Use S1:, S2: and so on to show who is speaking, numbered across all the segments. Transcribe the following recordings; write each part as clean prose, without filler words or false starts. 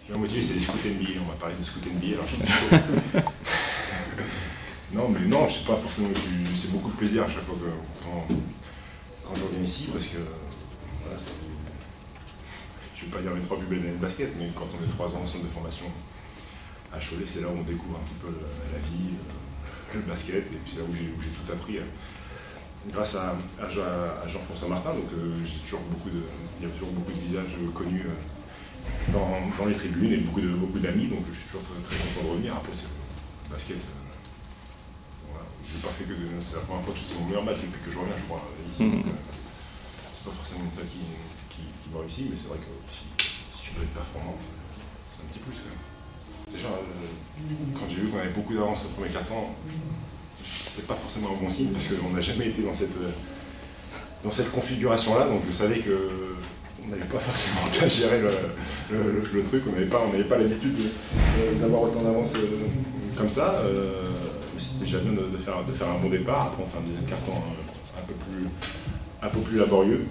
S1: Ce qui m'a motivé, c'est les scouts NBA. On m'a parlé de scouts NBA, alors j'étais chaud. Non, mais non, je sais pas forcément. C'est beaucoup de plaisir à chaque fois quand je reviens ici, parce que voilà, je ne vais pas dire mes 3 plus belles années de basket, mais quand on est 3 ans au centre de formation à Cholet, c'est là où on découvre un petit peu la vie, le basket, et puis c'est là où j'ai tout appris. Grâce à Jean-François Martin, donc il y a toujours beaucoup de visages connus dans les tribunes et beaucoup d'amis, donc je suis toujours très content de revenir. Après, c'est le basket. Voilà. Pas fait que c'est la première fois que c'est mon meilleur match depuis que je reviens, je crois, ici. C'est pas forcément ça qui m'a réussi, mais c'est vrai que si je peux être performant, c'est un petit plus. Déjà, quand j'ai vu qu'on avait beaucoup d'avance au premier quart-temps, c'était pas forcément un bon signe parce qu'on n'a jamais été dans cette configuration-là, donc je savais qu'on n'allait pas forcément bien gérer le truc, on n'avait pas l'habitude d'avoir autant d'avance comme ça, mais c'était déjà bien de faire un bon départ. Après on fait un deuxième quart-temps un peu plus laborieux.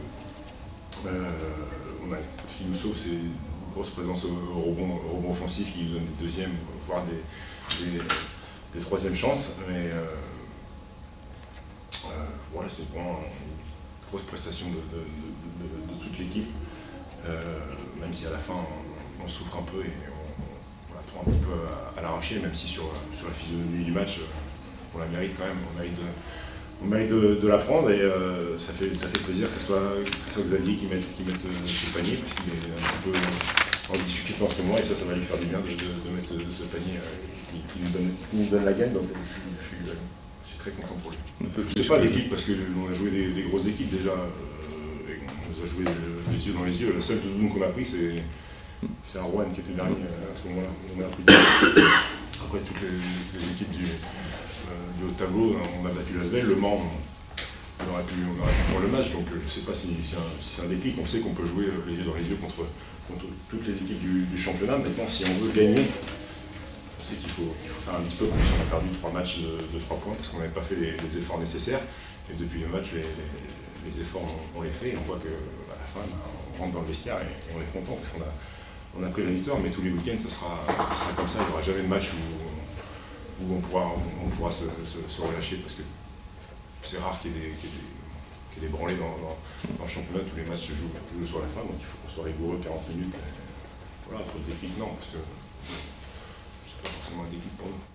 S1: Ce qui nous sauve, c'est une grosse présence au rebond offensif qui nous donne des deuxièmes, voire des troisièmes chances, mais voilà, c'est vraiment une grosse prestation de toute l'équipe, même si à la fin on souffre un peu et on la prend un petit peu à l'arraché, même si sur la physionomie du match on la mérite quand même, on mérite de la prendre, et ça fait plaisir que ce soit Xavier qui mette ce panier, parce qu'il est un peu en difficulté en ce moment, et ça va lui faire du bien de mettre ce panier qui nous donne la gagne, donc je suis très content pour lui. Je ne sais pas l'équipe, parce qu'on a joué des grosses équipes déjà, et on nous a joué les yeux dans les yeux. Le seul zone qu'on a pris, c'est un Rouen qui était dernier à ce moment-là. On a pris après toutes les équipes du haut de tableau, on a battu l'Asvel, Le Mans, on aurait pu prendre le match, donc je ne sais pas si c'est un déclic. On sait qu'on peut jouer les yeux dans les yeux contre toutes les équipes du championnat. Maintenant, si on veut gagner, on sait qu'il faut faire un petit peu plus. On a perdu 3 matchs de 3 points parce qu'on n'avait pas fait les efforts nécessaires. Et depuis le match, les efforts, on les fait, et on voit qu'à la fin, on rentre dans le vestiaire et on est content parce qu'on a pris la victoire. Mais tous les week-ends, ça sera comme ça. Il n'y aura jamais de match où on pourra se relâcher, parce que c'est rare qu'il y ait des branlées dans le championnat. Tous les matchs se jouent sur la fin, donc il faut qu'on soit rigoureux 40 minutes. Voilà, pour le déclic, non, parce que c'est pas forcément un déclic pour nous.